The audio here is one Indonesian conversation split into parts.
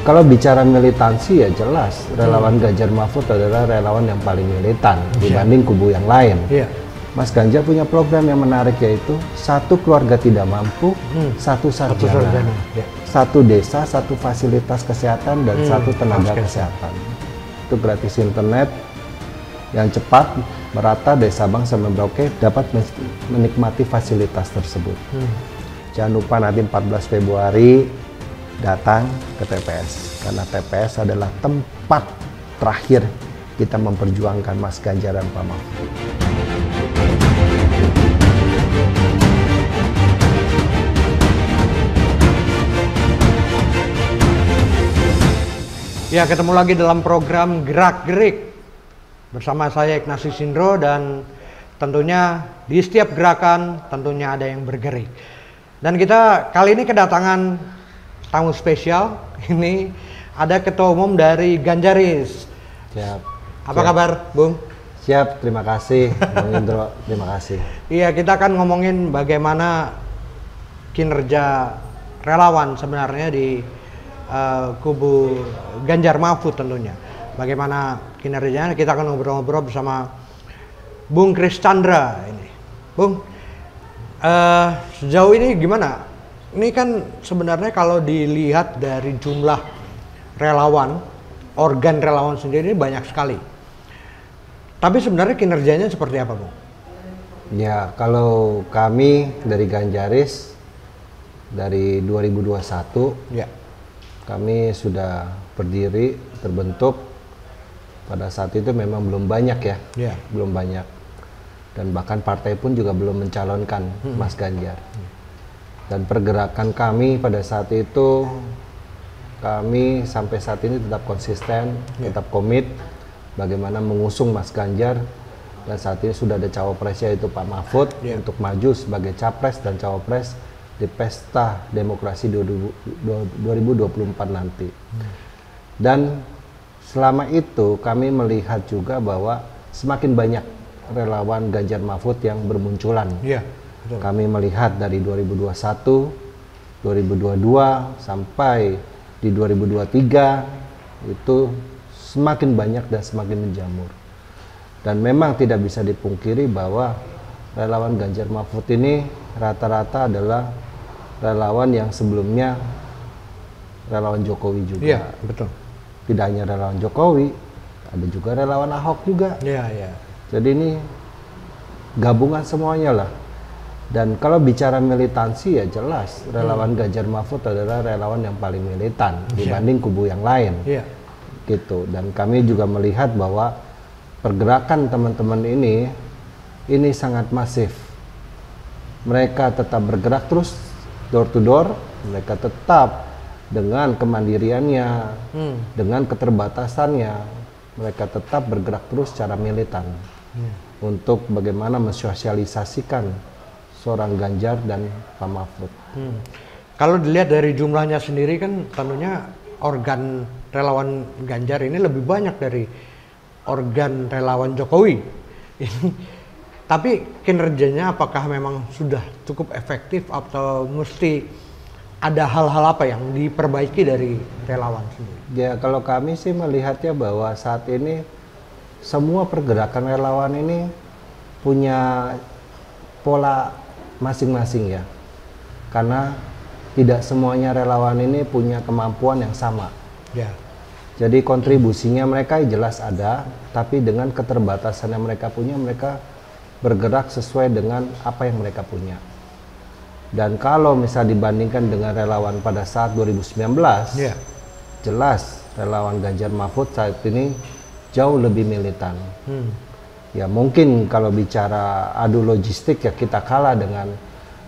Kalau bicara militansi ya jelas relawan Ganjar Mahfud adalah relawan yang paling militan dibanding kubu yang lain. Mas Ganjar punya program yang menarik, yaitu satu keluarga tidak mampu, satu sarjana. Satu desa, satu fasilitas kesehatan, dan satu tenaga kesehatan. Itu gratis internet yang cepat, merata dari Sabang sampai Merauke dapat menikmati fasilitas tersebut. Jangan lupa nanti 14 Februari datang ke TPS, karena TPS adalah tempat terakhir kita memperjuangkan Mas Ganjar dan Pak Mahfud. Ya, ketemu lagi dalam program Gerak Gerik bersama saya Ignatius Indro, dan tentunya di setiap gerakan tentunya ada yang bergerik. Dan kita kali ini kedatangan tamu spesial. Ini ada Ketua Umum dari Ganjaris. Siap. Apa kabar, Bung? Siap, terima kasih Bung Indro, terima kasih. Iya, kita akan ngomongin bagaimana kinerja relawan sebenarnya di kubu Ganjar Mahfud tentunya. Bagaimana kinerjanya, kita akan ngobrol-ngobrol bersama Bung Kris Chandra ini. Bung, sejauh ini gimana? Ini kan sebenarnya kalau dilihat dari jumlah relawan, organ relawan sendiri banyak sekali. Tapi sebenarnya kinerjanya seperti apa, Bung? Ya, kalau kami dari Ganjaris dari 2021, kami sudah berdiri, terbentuk. Pada saat itu memang belum banyak ya, belum banyak. Dan bahkan partai pun juga belum mencalonkan Mas Ganjar. Dan pergerakan kami pada saat itu, kami sampai saat ini tetap konsisten, tetap komit bagaimana mengusung Mas Ganjar. Dan saat ini sudah ada cawapresnya, yaitu Pak Mahfud, untuk maju sebagai capres dan cawapres di pesta demokrasi 2024 nanti. Dan selama itu kami melihat juga bahwa semakin banyak relawan Ganjar Mahfud yang bermunculan. Kami melihat dari 2021, 2022 sampai di 2023 itu semakin banyak dan semakin menjamur. Dan memang tidak bisa dipungkiri bahwa relawan Ganjar Mahfud ini rata-rata adalah relawan yang sebelumnya relawan Jokowi juga. Iya, betul. Tidak hanya relawan Jokowi, ada juga relawan Ahok juga. Jadi ini gabungan semuanya lah. Dan kalau bicara militansi ya jelas relawan Ganjar Mahfud adalah relawan yang paling militan dibanding kubu yang lain. Gitu. Dan kami juga melihat bahwa pergerakan teman-teman ini sangat masif. Mereka tetap bergerak terus door to door, mereka tetap dengan kemandiriannya, dengan keterbatasannya, mereka tetap bergerak terus secara militan untuk bagaimana mensosialisasikan seorang Ganjar dan Pak Mahfud. Kalau dilihat dari jumlahnya sendiri kan tentunya organ relawan Ganjar ini lebih banyak dari organ relawan Jokowi. Tapi kinerjanya apakah memang sudah cukup efektif atau mesti ada hal-hal apa yang diperbaiki dari relawan sendiri? Ya, kalau kami sih melihatnya bahwa saat ini semua pergerakan relawan ini punya pola masing-masing ya. Karena tidak semuanya relawan ini punya kemampuan yang sama. Jadi kontribusinya mereka jelas ada, tapi dengan keterbatasan yang mereka punya, mereka bergerak sesuai dengan apa yang mereka punya. Dan kalau misal dibandingkan dengan relawan pada saat 2019, jelas relawan Ganjar Mahfud saat ini jauh lebih militan. Ya mungkin kalau bicara adu logistik ya kita kalah dengan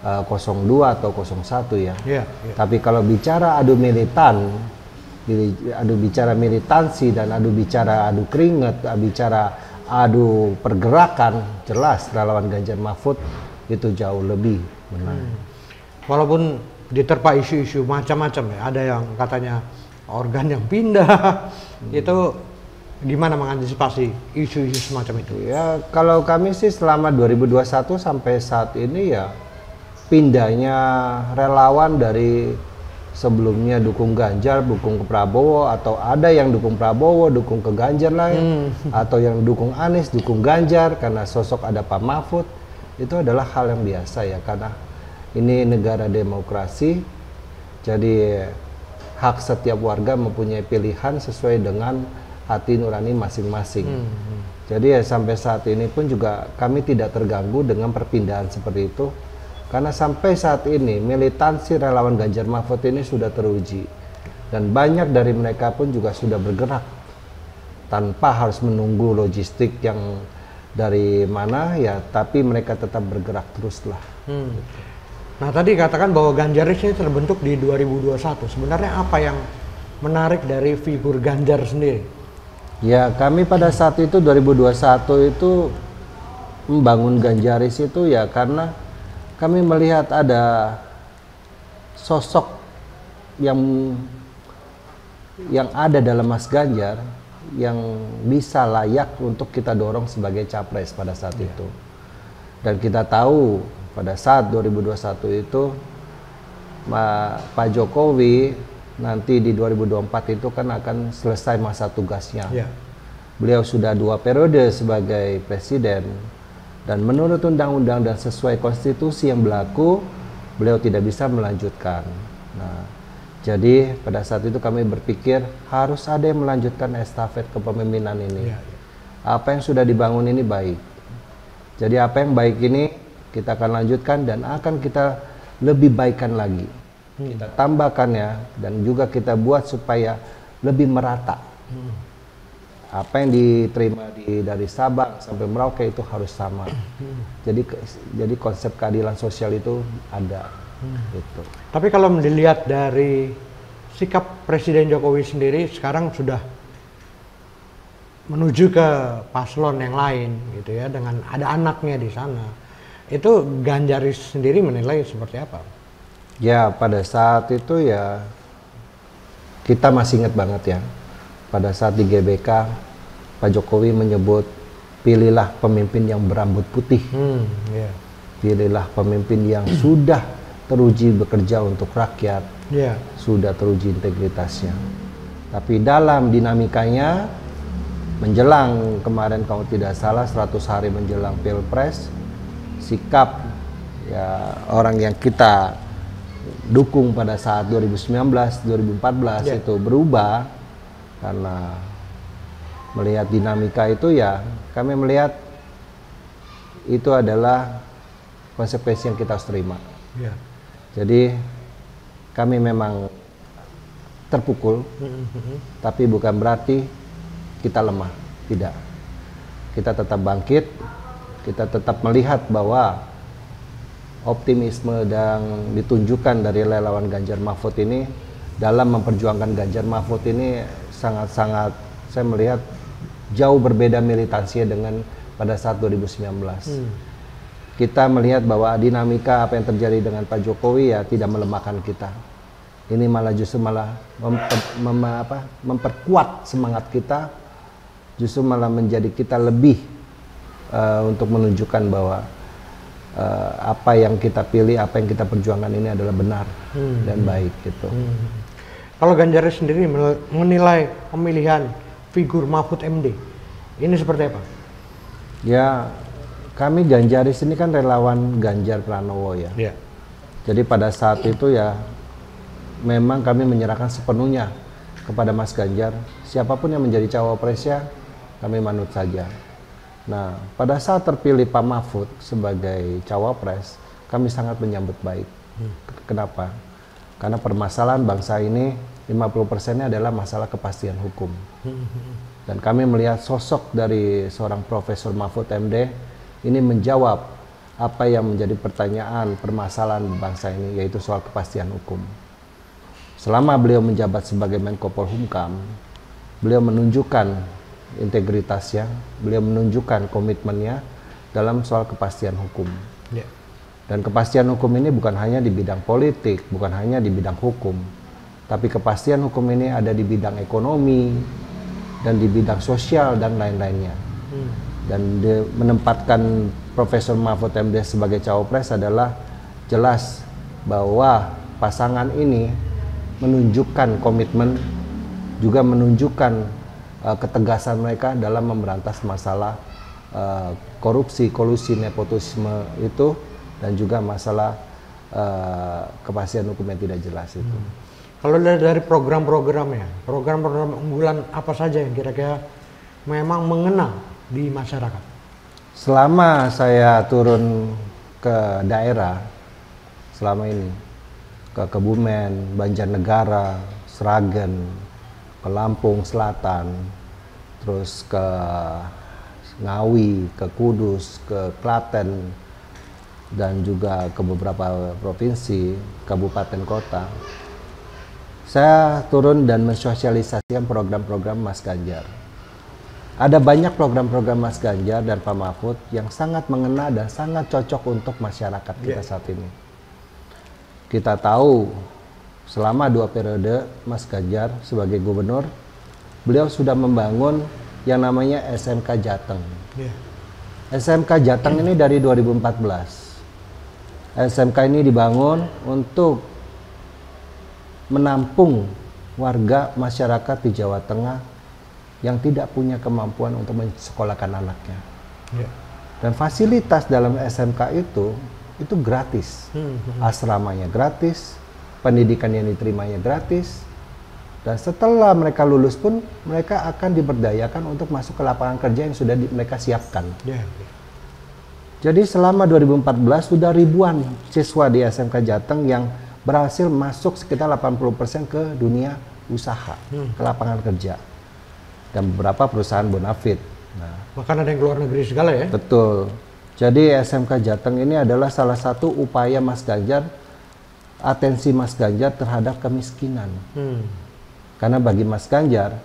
02 atau 01 ya. Tapi kalau bicara adu militan, adu bicara militansi dan adu bicara adu keringat, bicara adu pergerakan, jelas relawan Ganjar Mahfud itu jauh lebih menang. Walaupun diterpa isu-isu macam-macam ya, ada yang katanya organ yang pindah, itu gimana mengantisipasi isu-isu semacam itu? Ya kalau kami sih selama 2021 sampai saat ini ya pindahnya relawan dari sebelumnya dukung Ganjar, dukung ke Prabowo, atau ada yang dukung Prabowo, dukung ke Ganjar lain, atau yang dukung Anies, dukung Ganjar karena sosok ada Pak Mahfud, itu adalah hal yang biasa ya, karena ini negara demokrasi, jadi hak setiap warga mempunyai pilihan sesuai dengan hati nurani masing-masing. Jadi ya sampai saat ini pun juga kami tidak terganggu dengan perpindahan seperti itu. Karena sampai saat ini militansi relawan Ganjar Mahfud ini sudah teruji. Dan banyak dari mereka pun juga sudah bergerak. Tanpa harus menunggu logistik yang dari mana ya, tapi mereka tetap bergerak teruslah. Nah tadi katakan bahwa Ganjaris ini terbentuk di 2021. Sebenarnya apa yang menarik dari figur Ganjar sendiri? Ya kami pada saat itu 2021 itu membangun Ganjaris itu ya karena kami melihat ada sosok yang ada dalam Mas Ganjar yang bisa layak untuk kita dorong sebagai capres pada saat itu. Dan kita tahu pada saat 2021 itu Pak Jokowi nanti di 2024 itu kan akan selesai masa tugasnya. Beliau sudah 2 periode sebagai presiden. Dan menurut undang-undang dan sesuai konstitusi yang berlaku, beliau tidak bisa melanjutkan. Nah, jadi pada saat itu kami berpikir harus ada yang melanjutkan estafet kepemimpinan ini. Apa yang sudah dibangun ini baik. Jadi apa yang baik ini kita akan lanjutkan dan akan kita lebih baikkan lagi. Kita tambahkan ya, dan juga kita buat supaya lebih merata. Apa yang diterima dari Sabang sampai Merauke itu harus sama. Jadi konsep keadilan sosial itu ada. Gitu. Tapi kalau dilihat dari sikap Presiden Jokowi sendiri sekarang sudah menuju ke paslon yang lain gitu ya, dengan ada anaknya di sana. Itu Ganjaris sendiri menilai seperti apa? Ya pada saat itu ya kita masih ingat banget ya. Pada saat di GBK, Pak Jokowi menyebut pilihlah pemimpin yang berambut putih, pilihlah pemimpin yang sudah teruji bekerja untuk rakyat, sudah teruji integritasnya. Tapi dalam dinamikanya, menjelang kemarin kalau tidak salah 100 hari menjelang Pilpres, sikap ya orang yang kita dukung pada saat 2019, 2014 itu berubah. Karena melihat dinamika itu ya kami melihat itu adalah konsekuensi yang kita harus terima. Jadi kami memang terpukul, tapi bukan berarti kita lemah, tidak. Kita tetap bangkit, kita tetap melihat bahwa optimisme yang ditunjukkan dari relawan Ganjar Mahfud ini dalam memperjuangkan Ganjar Mahfud ini sangat-sangat saya melihat jauh berbeda militansinya dengan pada saat 2019. Kita melihat bahwa dinamika apa yang terjadi dengan Pak Jokowi ya tidak melemahkan kita. Ini malah justru memperkuat semangat kita, justru malah menjadi kita lebih untuk menunjukkan bahwa apa yang kita pilih, apa yang kita perjuangkan ini adalah benar dan baik gitu. Kalau Ganjaris sendiri menilai pemilihan figur Mahfud MD ini seperti apa? Ya, kami Ganjaris ini kan relawan Ganjar Pranowo ya. Jadi pada saat itu ya memang kami menyerahkan sepenuhnya kepada Mas Ganjar. Siapapun yang menjadi cawapresnya kami manut saja. Nah, pada saat terpilih Pak Mahfud sebagai cawapres, kami sangat menyambut baik. Kenapa? Karena permasalahan bangsa ini 50%-nya adalah masalah kepastian hukum. Dan kami melihat sosok dari seorang Profesor Mahfud MD ini menjawab apa yang menjadi pertanyaan permasalahan bangsa ini, yaitu soal kepastian hukum. Selama beliau menjabat sebagai Menko Polhukam, beliau menunjukkan integritasnya, beliau menunjukkan komitmennya dalam soal kepastian hukum. Dan kepastian hukum ini bukan hanya di bidang politik, bukan hanya di bidang hukum, tapi kepastian hukum ini ada di bidang ekonomi dan di bidang sosial dan lain-lainnya. Dan menempatkan Profesor Mahfud MD sebagai cawapres adalah jelas bahwa pasangan ini menunjukkan komitmen, juga menunjukkan ketegasan mereka dalam memberantas masalah korupsi, kolusi, nepotisme itu, dan juga masalah kepastian hukum yang tidak jelas itu. Kalau dari program-programnya, program-program unggulan apa saja yang kira-kira memang mengena di masyarakat? Selama saya turun ke daerah, selama ini, ke Kebumen, Banjarnegara, Sragen, ke Lampung Selatan, terus ke Ngawi, ke Kudus, ke Klaten, dan juga ke beberapa provinsi, kabupaten kota. Saya turun dan mensosialisasikan program-program Mas Ganjar. Ada banyak program-program Mas Ganjar dan Pak Mahfud yang sangat mengena dan sangat cocok untuk masyarakat kita saat ini. Kita tahu selama 2 periode Mas Ganjar sebagai gubernur, beliau sudah membangun yang namanya SMK Jateng. SMK Jateng ini dari 2014. SMK ini dibangun untuk menampung warga masyarakat di Jawa Tengah yang tidak punya kemampuan untuk mensekolahkan anaknya. Dan fasilitas dalam SMK itu gratis. Asramanya gratis, pendidikan yang diterimanya gratis, dan setelah mereka lulus pun mereka akan diberdayakan untuk masuk ke lapangan kerja yang sudah mereka siapkan. Jadi selama 2014 sudah ribuan siswa di SMK Jateng yang berhasil masuk sekitar 80% ke dunia usaha, ke lapangan kerja, dan beberapa perusahaan bonafit. Bahkan ada yang keluar negeri segala ya? Betul. Jadi SMK Jateng ini adalah salah satu upaya Mas Ganjar, atensi Mas Ganjar terhadap kemiskinan. Karena bagi Mas Ganjar,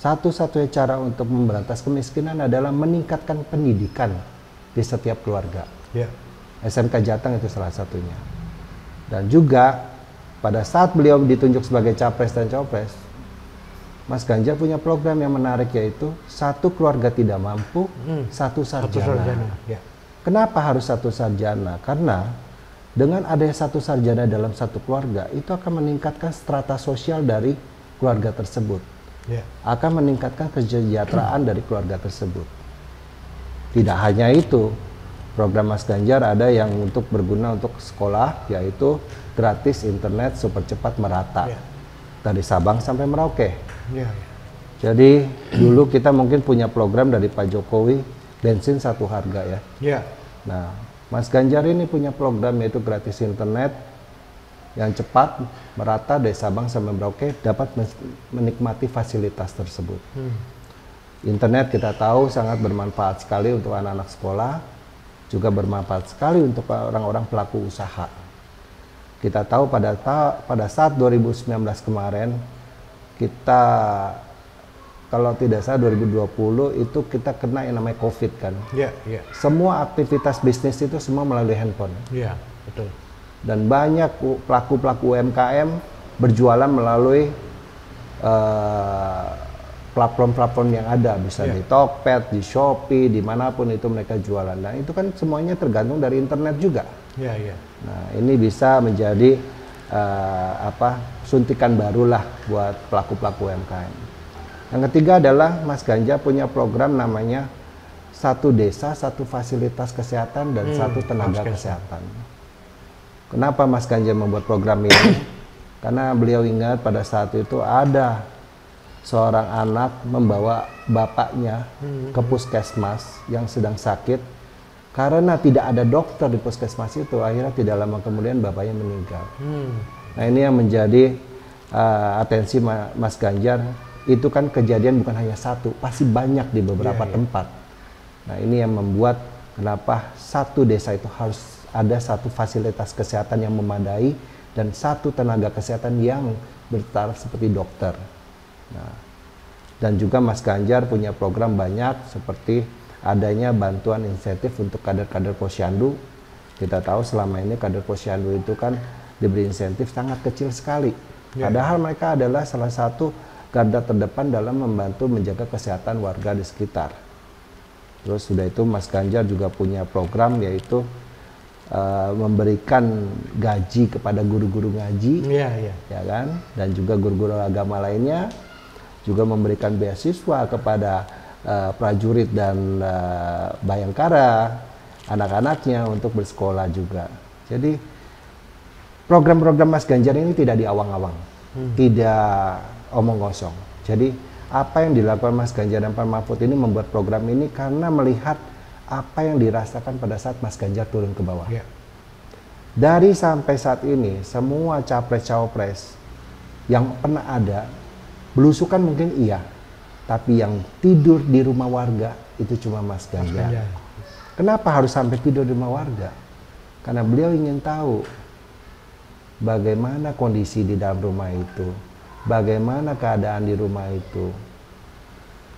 satu-satunya cara untuk memberantas kemiskinan adalah meningkatkan pendidikan di setiap keluarga. SMK Jateng itu salah satunya. Dan juga pada saat beliau ditunjuk sebagai capres dan cawapres, Mas Ganjar punya program yang menarik, yaitu satu keluarga tidak mampu, satu sarjana. Kenapa harus satu sarjana? Karena dengan adanya satu sarjana dalam satu keluarga, itu akan meningkatkan strata sosial dari keluarga tersebut. Akan meningkatkan kesejahteraan dari keluarga tersebut. Tidak hanya itu, program Mas Ganjar ada yang untuk berguna untuk sekolah, yaitu gratis internet super cepat merata. Dari Sabang sampai Merauke. Jadi dulu kita mungkin punya program dari Pak Jokowi, bensin satu harga ya. Nah, Mas Ganjar ini punya program yaitu gratis internet yang cepat merata dari Sabang sampai Merauke, dapat menikmati fasilitas tersebut. Internet kita tahu sangat bermanfaat sekali untuk anak-anak sekolah, juga bermanfaat sekali untuk orang-orang pelaku usaha. Kita tahu pada saat 2019 kemarin, kita kalau tidak salah 2020 itu kita kena yang namanya COVID kan. Semua aktivitas bisnis itu semua melalui handphone. Betul. Dan banyak pelaku-pelaku UMKM berjualan melalui platform-platform yang ada, bisa di Tokped, di Shopee, dimanapun itu mereka jualan. Nah itu kan semuanya tergantung dari internet juga. Nah ini bisa menjadi suntikan barulah buat pelaku-pelaku UMKM. Yang ketiga adalah Mas Ganjar punya program namanya satu desa, satu fasilitas kesehatan, dan satu tenaga kesehatan. Kenapa Mas Ganjar membuat program ini? Karena beliau ingat pada saat itu ada seorang anak membawa bapaknya ke puskesmas yang sedang sakit. Karena tidak ada dokter di puskesmas itu, akhirnya tidak lama kemudian bapaknya meninggal. Nah ini yang menjadi atensi Mas Ganjar. Itu kan kejadian bukan hanya satu, pasti banyak di beberapa tempat. Nah ini yang membuat kenapa satu desa itu harus ada satu fasilitas kesehatan yang memadai dan satu tenaga kesehatan yang bertaraf seperti dokter. Nah, dan juga Mas Ganjar punya program banyak, seperti adanya bantuan insentif untuk kader-kader posyandu. Kita tahu selama ini kader posyandu itu kan diberi insentif sangat kecil sekali. Padahal mereka adalah salah satu garda terdepan dalam membantu menjaga kesehatan warga di sekitar. Terus sudah itu Mas Ganjar juga punya program, yaitu memberikan gaji kepada guru-guru ngaji, ya kan, dan juga guru-guru agama lainnya, juga memberikan beasiswa kepada prajurit dan bayangkara, anak-anaknya untuk bersekolah juga. Jadi program-program Mas Ganjar ini tidak diawang-awang, tidak omong kosong. Jadi apa yang dilakukan Mas Ganjar dan Pak Mahfud ini membuat program ini karena melihat apa yang dirasakan pada saat Mas Ganjar turun ke bawah. Dari sampai saat ini, semua capres-cawapres yang pernah ada, belusukan mungkin iya, tapi yang tidur di rumah warga itu cuma Mas Ganjar. Kenapa harus sampai tidur di rumah warga? Karena beliau ingin tahu bagaimana kondisi di dalam rumah itu, bagaimana keadaan di rumah itu.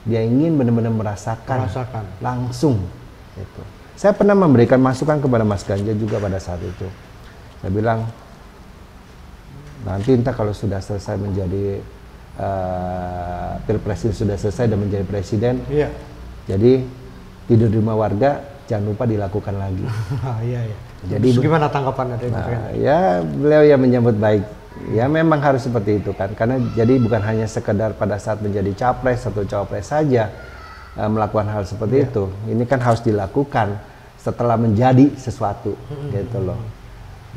Dia ingin benar-benar merasakan langsung. Itu. Saya pernah memberikan masukan kepada Mas Ganjar juga pada saat itu. Saya bilang, nanti entah kalau sudah selesai menjadi Pilpres sudah selesai dan menjadi presiden, jadi tidur di rumah warga jangan lupa dilakukan lagi. Jadi gimana tanggapan dari ya beliau yang menyambut baik. Ya memang harus seperti itu kan, karena jadi bukan hanya sekedar pada saat menjadi capres atau cawapres saja melakukan hal seperti itu. Ini kan harus dilakukan setelah menjadi sesuatu, gitu loh.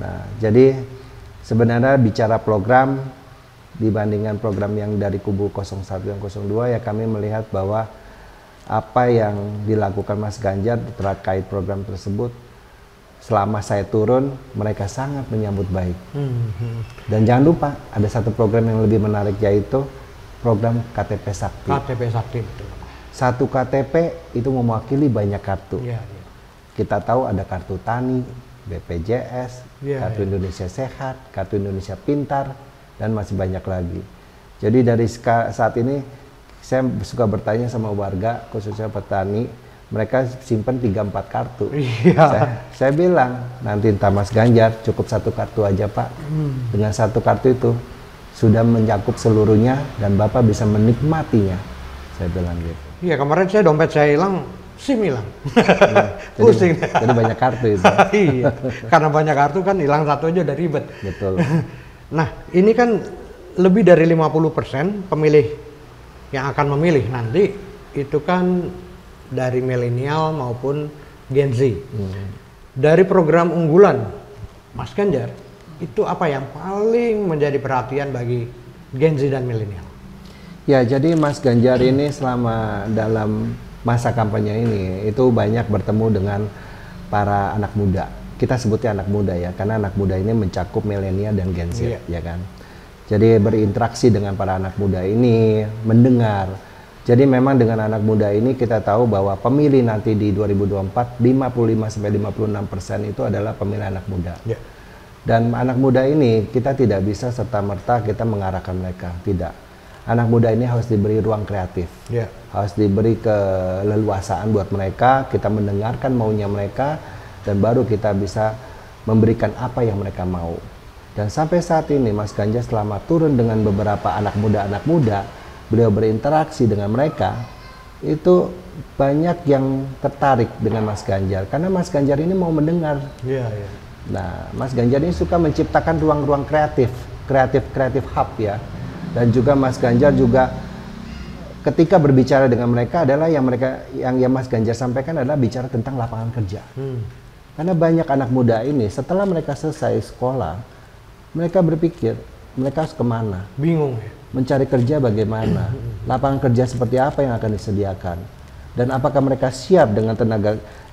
Nah, jadi sebenarnya bicara program dibandingkan program yang dari kubu 01 dan 02, ya kami melihat bahwa apa yang dilakukan Mas Ganjar terkait program tersebut, selama saya turun, mereka sangat menyambut baik. Dan jangan lupa, ada satu program yang lebih menarik, yaitu program KTP Sakti. KTP Sakti, betul. Satu KTP itu mewakili banyak kartu. Kita tahu ada kartu tani, BPJS, kartu Indonesia Sehat, kartu Indonesia Pintar, dan masih banyak lagi. Jadi dari saat ini, saya suka bertanya sama warga, khususnya petani, mereka simpan 3-4 kartu. Saya bilang, nanti entah Mas Ganjar cukup satu kartu aja Pak. Dengan satu kartu itu sudah mencakup seluruhnya dan Bapak bisa menikmatinya. Saya bilang gitu. Iya, kemarin dompet saya hilang, SIM hilang. Pusing. Jadi banyak kartu itu. Iya, karena banyak kartu kan hilang satu aja udah ribet. Betul. Nah, ini kan lebih dari 50% pemilih yang akan memilih nanti itu kan dari milenial maupun Gen Z. Dari program unggulan Mas Ganjar, itu apa yang paling menjadi perhatian bagi Gen Z dan milenial? Ya, jadi Mas Ganjar ini selama dalam masa kampanye ini itu banyak bertemu dengan para anak muda. Kita sebutnya anak muda ya, karena anak muda ini mencakup milenial dan Gen Z, ya kan. Jadi berinteraksi dengan para anak muda ini, mendengar. Jadi memang dengan anak muda ini kita tahu bahwa pemilih nanti di 2024 55-56% itu adalah pemilih anak muda. Dan anak muda ini kita tidak bisa serta-merta kita mengarahkan mereka, tidak. Anak muda ini harus diberi ruang kreatif, harus diberi keleluasaan buat mereka, kita mendengarkan maunya mereka, dan baru kita bisa memberikan apa yang mereka mau. Dan sampai saat ini Mas Ganjar selama turun dengan beberapa anak muda, beliau berinteraksi dengan mereka, itu banyak yang tertarik dengan Mas Ganjar, karena Mas Ganjar ini mau mendengar. Nah, Mas Ganjar ini suka menciptakan ruang-ruang kreatif hub ya. Dan juga Mas Ganjar juga ketika berbicara dengan mereka adalah yang Mas Ganjar sampaikan adalah bicara tentang lapangan kerja. Karena banyak anak muda ini setelah mereka selesai sekolah, mereka berpikir mereka harus kemana? Bingung ya? Mencari kerja bagaimana? Lapangan kerja seperti apa yang akan disediakan? Dan apakah mereka siap dengan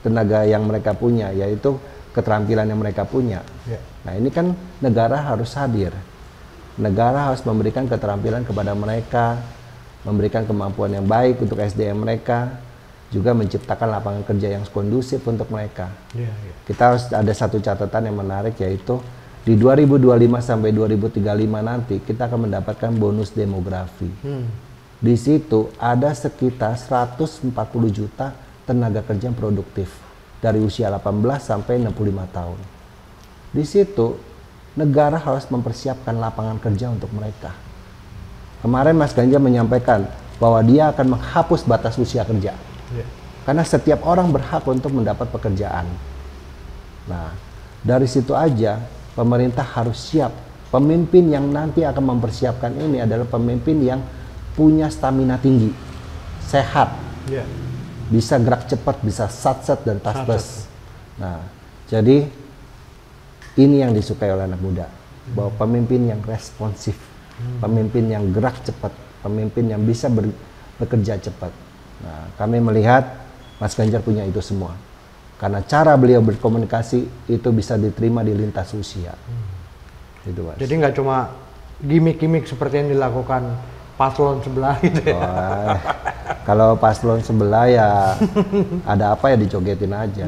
tenaga yang mereka punya, yaitu keterampilan yang mereka punya? Nah, ini kan negara harus hadir. Negara harus memberikan keterampilan kepada mereka, memberikan kemampuan yang baik untuk SDM mereka, juga menciptakan lapangan kerja yang kondusif untuk mereka. Kita harus ada satu catatan yang menarik, yaitu di 2025 sampai 2035 nanti kita akan mendapatkan bonus demografi. Di situ ada sekitar 140 juta tenaga kerja yang produktif dari usia 18 sampai 65 tahun. Di situ negara harus mempersiapkan lapangan kerja untuk mereka. Kemarin Mas Ganjar menyampaikan bahwa dia akan menghapus batas usia kerja. Karena setiap orang berhak untuk mendapat pekerjaan. Nah, Dari situ aja pemerintah harus siap. Pemimpin yang nanti akan mempersiapkan ini adalah pemimpin yang punya stamina tinggi, sehat, bisa gerak cepat, bisa satset dan tasbes. Nah, jadi ini yang disukai oleh anak muda, bahwa pemimpin yang responsif, pemimpin yang gerak cepat, pemimpin yang bisa bekerja cepat. Nah, kami melihat Mas Ganjar punya itu semua. Karena cara beliau berkomunikasi itu bisa diterima di lintas usia. Gitu, Mas. Jadi nggak cuma gimmick-gimmick seperti yang dilakukan paslon sebelah gitu ya. Oh, kalau paslon sebelah ya ada apa ya dijogetin aja.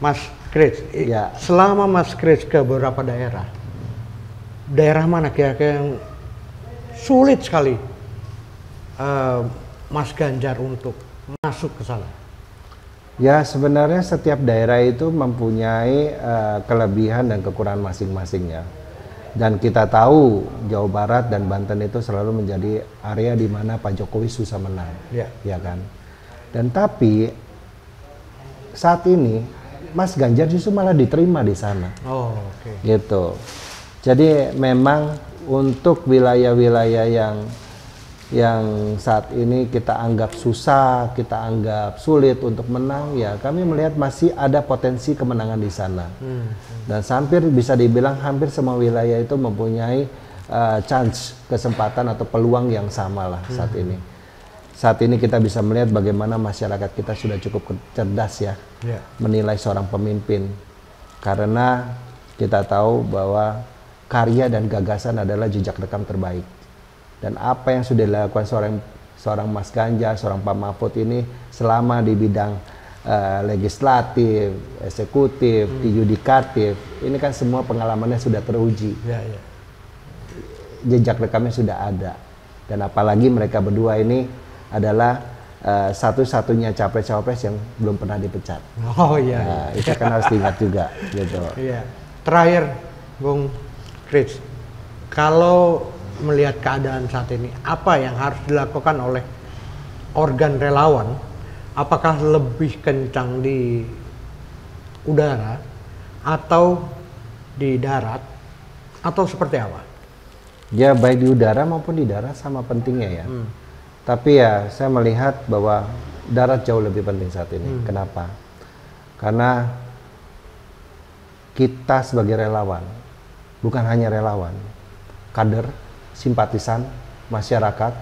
Mas Kris, ya. Selama Mas Kris ke beberapa daerah mana kira-kira yang sulit sekali Mas Ganjar untuk masuk ke sana? Ya, sebenarnya setiap daerah itu mempunyai kelebihan dan kekurangan masing-masingnya. Dan kita tahu Jawa Barat dan Banten itu selalu menjadi area di mana Pak Jokowi susah menang, ya kan. Dan tapi saat ini Mas Ganjar justru malah diterima di sana. Oh, oke. Gitu. Jadi memang untuk wilayah-wilayah yang saat ini kita anggap susah, kita anggap sulit untuk menang, ya kami melihat masih ada potensi kemenangan di sana. Dan hampir bisa dibilang hampir semua wilayah itu mempunyai chance, kesempatan atau peluang yang sama lah saat ini. Saat ini kita bisa melihat bagaimana masyarakat kita sudah cukup cerdas ya, menilai seorang pemimpin. Karena kita tahu bahwa karya dan gagasan adalah jejak rekam terbaik. Dan apa yang sudah dilakukan seorang Mas Ganjar, seorang Pak Mahfud ini selama di bidang legislatif, eksekutif, yudikatif, ini kan semua pengalamannya sudah teruji. Jejak rekamnya sudah ada. Dan apalagi mereka berdua ini adalah satu-satunya capres-cawapres yang belum pernah dipecat. Oh iya. Nah, itu kan harus diingat juga, gitu. Iya. Terakhir, Bung Kris, kalau melihat keadaan saat ini, apa yang harus dilakukan oleh organ relawan? Apakah lebih kencang di udara atau di darat atau seperti apa? Ya baik di udara maupun di darat sama pentingnya ya. Tapi ya saya melihat bahwa darat jauh lebih penting saat ini. Kenapa? Karena kita sebagai relawan, bukan hanya relawan, kader, simpatisan, masyarakat,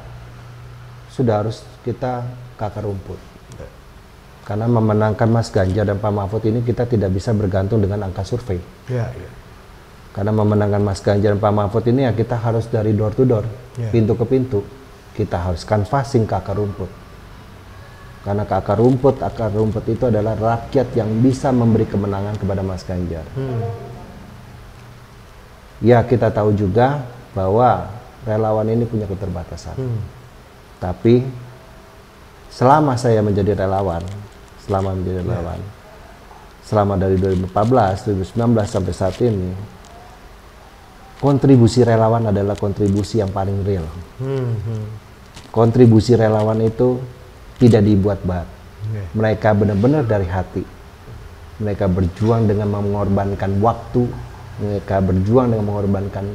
sudah harus kita ke akar rumput. Karena memenangkan Mas Ganjar dan Pak Mahfud ini kita tidak bisa bergantung dengan angka survei. Karena memenangkan Mas Ganjar dan Pak Mahfud ini ya kita harus dari door to door, pintu ke pintu. Kita harus canvassing ke akar rumput. Karena ke akar rumput itu adalah rakyat yang bisa memberi kemenangan kepada Mas Ganjar. Ya kita tahu juga bahwa relawan ini punya keterbatasan. Tapi selama saya menjadi relawan, selama dari 2014, 2019 sampai saat ini, kontribusi relawan adalah kontribusi yang paling real. Kontribusi relawan itu tidak dibuat-buat. Mereka benar-benar dari hati. Mereka berjuang dengan mengorbankan waktu, mereka berjuang dengan mengorbankan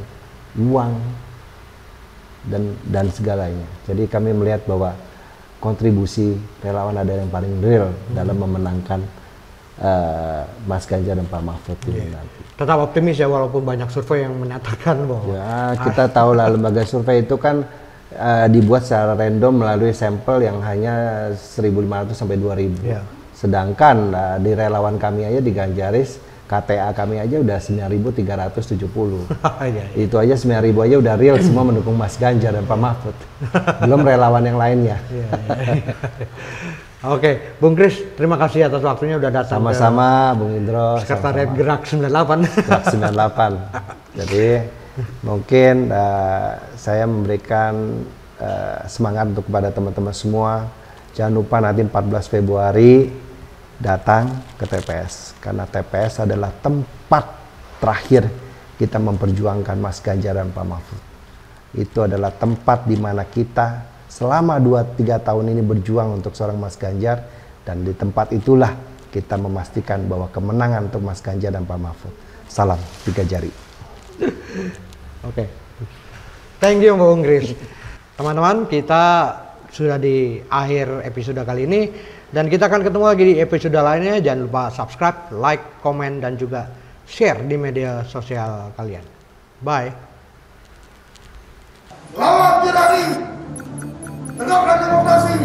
uang, dan segalanya. Jadi kami melihat bahwa kontribusi relawan adalah yang paling real dalam memenangkan Mas Ganjar dan Pak Mahfud ini nanti. Tetap optimis ya walaupun banyak survei yang menyatakan bahwa ya kita tahu lah lembaga survei itu kan dibuat secara random melalui sampel yang hanya 1.500 sampai 2.000. Sedangkan di relawan kami aja di Ganjaris KTA kami aja udah 9.370. Itu aja 9.000 aja udah real semua mendukung Mas Ganjar dan Pak Mahfud. Belum relawan yang lainnya. Oke, Bung Kris, terima kasih atas waktunya udah datang. Sama-sama, Bung Indro. Sekretariat Gerak 98. Gerak 98. Jadi mungkin saya memberikan semangat untuk kepada teman-teman semua. Jangan lupa nanti 14 Februari datang ke TPS, karena TPS adalah tempat terakhir kita memperjuangkan Mas Ganjar dan Pak Mahfud. Itu adalah tempat di mana kita selama 2-3 tahun ini berjuang untuk seorang Mas Ganjar, dan di tempat itulah kita memastikan bahwa kemenangan untuk Mas Ganjar dan Pak Mahfud. Salam 3 jari. Oke. Thank you Bung Kris. Teman-teman, kita sudah di akhir episode kali ini dan kita akan ketemu lagi di episode lainnya. Jangan lupa subscribe, like, komen dan juga share di media sosial kalian. Bye. Lawan tirani, tegakkan demokrasi.